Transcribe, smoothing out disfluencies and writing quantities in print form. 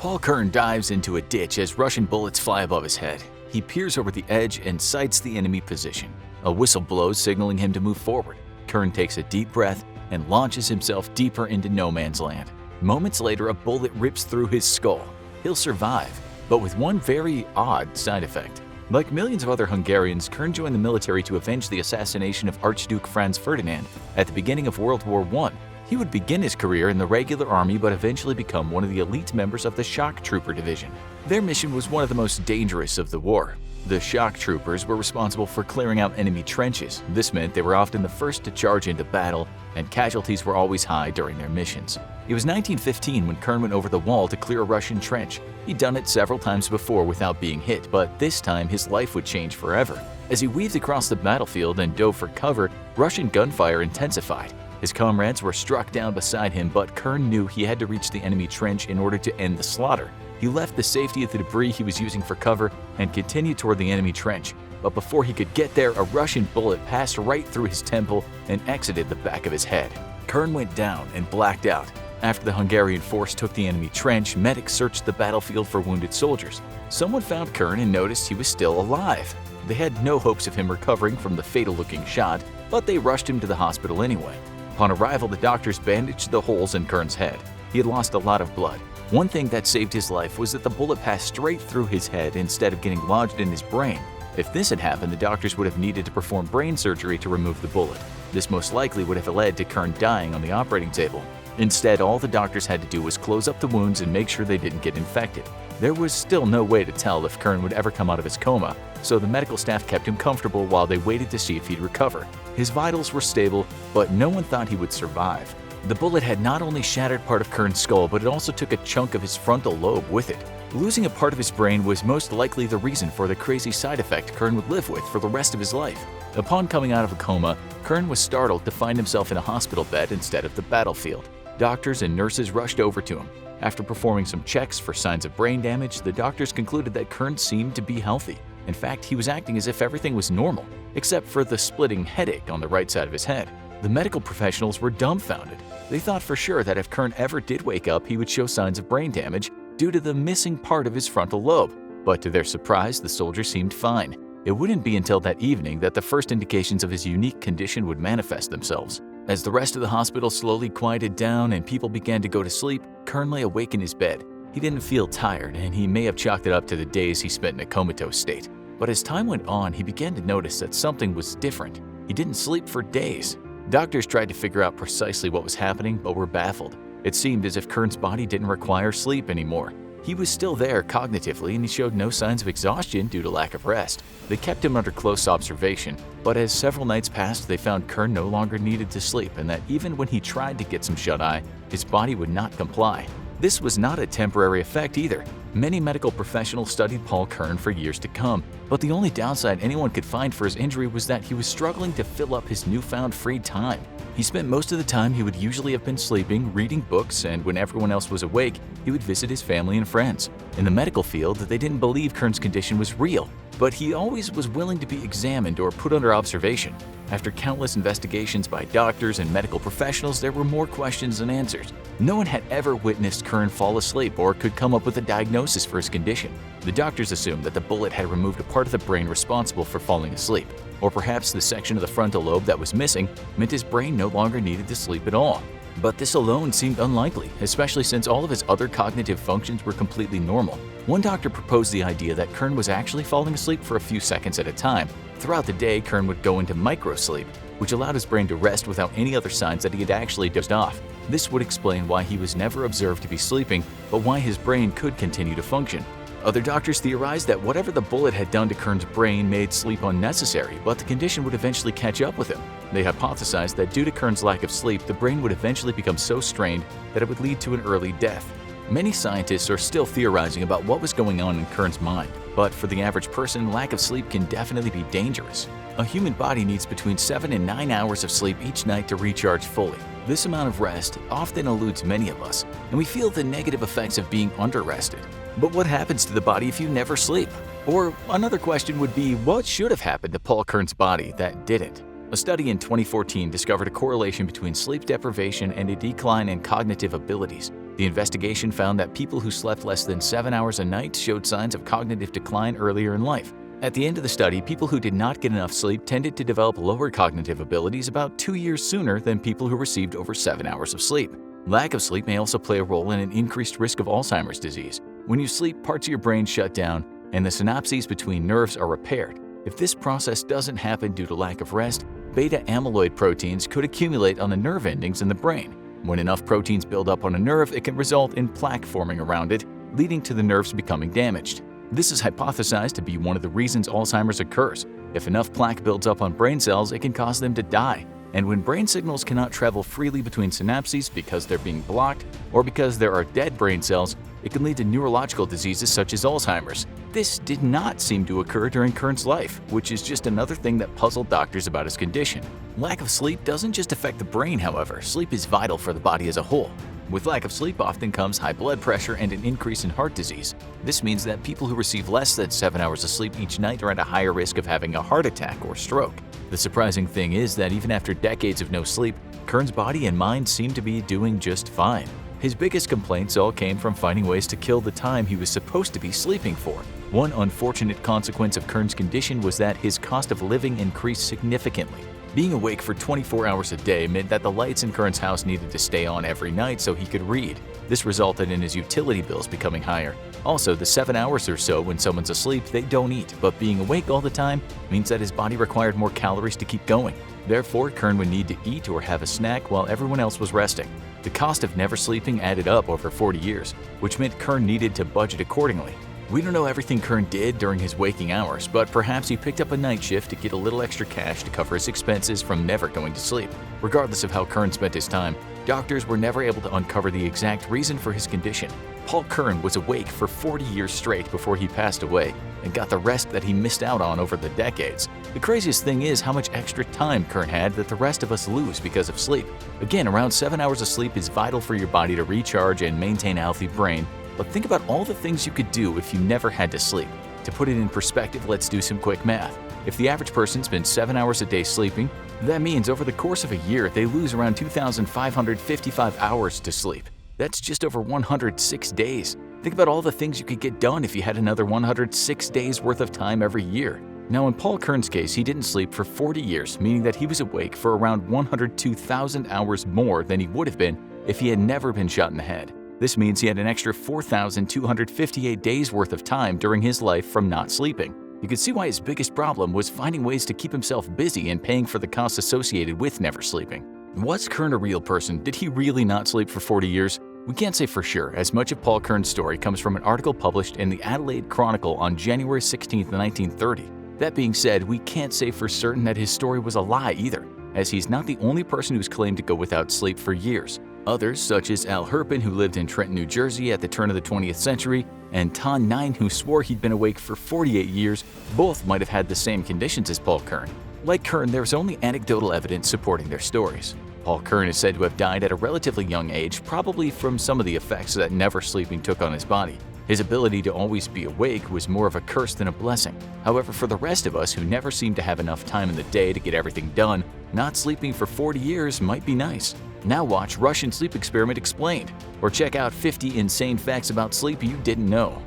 Paul Kern dives into a ditch as Russian bullets fly above his head. He peers over the edge and sights the enemy position. A whistle blows, signaling him to move forward. Kern takes a deep breath and launches himself deeper into no man's land. Moments later, a bullet rips through his skull. He'll survive, but with one very odd side effect. Like millions of other Hungarians, Kern joined the military to avenge the assassination of Archduke Franz Ferdinand at the beginning of World War I. He would begin his career in the regular army but eventually become one of the elite members of the Shock Trooper Division. Their mission was one of the most dangerous of the war. The Shock Troopers were responsible for clearing out enemy trenches. This meant they were often the first to charge into battle, and casualties were always high during their missions. It was 1915 when Kern went over the wall to clear a Russian trench. He'd done it several times before without being hit, but this time his life would change forever. As he weaved across the battlefield and dove for cover, Russian gunfire intensified. His comrades were struck down beside him, but Kern knew he had to reach the enemy trench in order to end the slaughter. He left the safety of the debris he was using for cover and continued toward the enemy trench. But before he could get there, a Russian bullet passed right through his temple and exited the back of his head. Kern went down and blacked out. After the Hungarian force took the enemy trench, medics searched the battlefield for wounded soldiers. Someone found Kern and noticed he was still alive. They had no hopes of him recovering from the fatal-looking shot, but they rushed him to the hospital anyway. Upon arrival, the doctors bandaged the holes in Kern's head. He had lost a lot of blood. One thing that saved his life was that the bullet passed straight through his head instead of getting lodged in his brain. If this had happened, the doctors would have needed to perform brain surgery to remove the bullet. This most likely would have led to Kern dying on the operating table. Instead, all the doctors had to do was close up the wounds and make sure they didn't get infected. There was still no way to tell if Kern would ever come out of his coma, so the medical staff kept him comfortable while they waited to see if he'd recover. His vitals were stable, but no one thought he would survive. The bullet had not only shattered part of Kern's skull, but it also took a chunk of his frontal lobe with it. Losing a part of his brain was most likely the reason for the crazy side effect Kern would live with for the rest of his life. Upon coming out of a coma, Kern was startled to find himself in a hospital bed instead of the battlefield. Doctors and nurses rushed over to him. After performing some checks for signs of brain damage, the doctors concluded that Kern seemed to be healthy. In fact, he was acting as if everything was normal, except for the splitting headache on the right side of his head. The medical professionals were dumbfounded. They thought for sure that if Kern ever did wake up, he would show signs of brain damage due to the missing part of his frontal lobe. But to their surprise, the soldier seemed fine. It wouldn't be until that evening that the first indications of his unique condition would manifest themselves. As the rest of the hospital slowly quieted down and people began to go to sleep, Kern lay awake in his bed. He didn't feel tired, and he may have chalked it up to the days he spent in a comatose state. But as time went on, he began to notice that something was different. He didn't sleep for days. Doctors tried to figure out precisely what was happening, but were baffled. It seemed as if Kern's body didn't require sleep anymore. He was still there cognitively, and he showed no signs of exhaustion due to lack of rest. They kept him under close observation, but as several nights passed, they found Kern no longer needed to sleep, and that even when he tried to get some shut-eye, his body would not comply. This was not a temporary effect either. Many medical professionals studied Paul Kern for years to come, but the only downside anyone could find for his injury was that he was struggling to fill up his newfound free time. He spent most of the time he would usually have been sleeping, reading books, and when everyone else was awake, he would visit his family and friends. In the medical field, they didn't believe Kern's condition was real, but he always was willing to be examined or put under observation. After countless investigations by doctors and medical professionals, there were more questions than answers. No one had ever witnessed Kern fall asleep or could come up with a diagnosis for his condition. The doctors assumed that the bullet had removed a part of the brain responsible for falling asleep, or perhaps the section of the frontal lobe that was missing meant his brain no longer needed to sleep at all. But this alone seemed unlikely, especially since all of his other cognitive functions were completely normal. One doctor proposed the idea that Kern was actually falling asleep for a few seconds at a time. Throughout the day, Kern would go into microsleep, which allowed his brain to rest without any other signs that he had actually dozed off. This would explain why he was never observed to be sleeping, but why his brain could continue to function. Other doctors theorized that whatever the bullet had done to Kern's brain made sleep unnecessary, but the condition would eventually catch up with him. They hypothesized that due to Kern's lack of sleep, the brain would eventually become so strained that it would lead to an early death. Many scientists are still theorizing about what was going on in Kern's mind, but for the average person, lack of sleep can definitely be dangerous. A human body needs between 7 and 9 hours of sleep each night to recharge fully. This amount of rest often eludes many of us, and we feel the negative effects of being under-rested. But what happens to the body if you never sleep? Or another question would be, what should have happened to Paul Kern's body that didn't? A study in 2014 discovered a correlation between sleep deprivation and a decline in cognitive abilities. The investigation found that people who slept less than 7 hours a night showed signs of cognitive decline earlier in life. At the end of the study, people who did not get enough sleep tended to develop lower cognitive abilities about 2 years sooner than people who received over 7 hours of sleep. Lack of sleep may also play a role in an increased risk of Alzheimer's disease. When you sleep, parts of your brain shut down and the synapses between nerves are repaired. If this process doesn't happen due to lack of rest, beta-amyloid proteins could accumulate on the nerve endings in the brain. When enough proteins build up on a nerve, it can result in plaque forming around it, leading to the nerves becoming damaged. This is hypothesized to be one of the reasons Alzheimer's occurs. If enough plaque builds up on brain cells, it can cause them to die. And when brain signals cannot travel freely between synapses because they're being blocked or because there are dead brain cells, it can lead to neurological diseases such as Alzheimer's. This did not seem to occur during Kern's life, which is just another thing that puzzled doctors about his condition. Lack of sleep doesn't just affect the brain, however. Sleep is vital for the body as a whole. With lack of sleep often comes high blood pressure and an increase in heart disease. This means that people who receive less than 7 hours of sleep each night are at a higher risk of having a heart attack or stroke. The surprising thing is that even after decades of no sleep, Kern's body and mind seem to be doing just fine. His biggest complaints all came from finding ways to kill the time he was supposed to be sleeping for. One unfortunate consequence of Kern's condition was that his cost of living increased significantly. Being awake for 24 hours a day meant that the lights in Kern's house needed to stay on every night so he could read. This resulted in his utility bills becoming higher. Also, the 7 hours or so when someone's asleep, they don't eat, but being awake all the time means that his body required more calories to keep going. Therefore, Kern would need to eat or have a snack while everyone else was resting. The cost of never sleeping added up over 40 years, which meant Kern needed to budget accordingly. We don't know everything Kern did during his waking hours, but perhaps he picked up a night shift to get a little extra cash to cover his expenses from never going to sleep. Regardless of how Kern spent his time, doctors were never able to uncover the exact reason for his condition. Paul Kern was awake for 40 years straight before he passed away and got the rest that he missed out on over the decades. The craziest thing is how much extra time Kern had that the rest of us lose because of sleep. Again, around 7 hours of sleep is vital for your body to recharge and maintain a healthy brain. But think about all the things you could do if you never had to sleep. To put it in perspective, let's do some quick math. If the average person spends 7 hours a day sleeping, that means over the course of a year, they lose around 2,555 hours to sleep. That's just over 106 days. Think about all the things you could get done if you had another 106 days worth of time every year. Now, in Paul Kern's case, he didn't sleep for 40 years, meaning that he was awake for around 102,000 hours more than he would have been if he had never been shot in the head. This means he had an extra 4,258 days worth of time during his life from not sleeping. You can see why his biggest problem was finding ways to keep himself busy and paying for the costs associated with never sleeping. Was Kern a real person? Did he really not sleep for 40 years? We can't say for sure, as much of Paul Kern's story comes from an article published in the Adelaide Chronicle on January 16, 1930. That being said, we can't say for certain that his story was a lie either, as he's not the only person who's claimed to go without sleep for years. Others, such as Al Herpin, who lived in Trenton, New Jersey at the turn of the 20th century, and Ton Nine, who swore he'd been awake for 48 years, both might have had the same conditions as Paul Kern. Like Kern, there's only anecdotal evidence supporting their stories. Paul Kern is said to have died at a relatively young age, probably from some of the effects that never sleeping took on his body. His ability to always be awake was more of a curse than a blessing. However, for the rest of us who never seem to have enough time in the day to get everything done, not sleeping for 40 years might be nice. Now watch Russian Sleep Experiment Explained, or check out 50 insane facts about sleep you didn't know.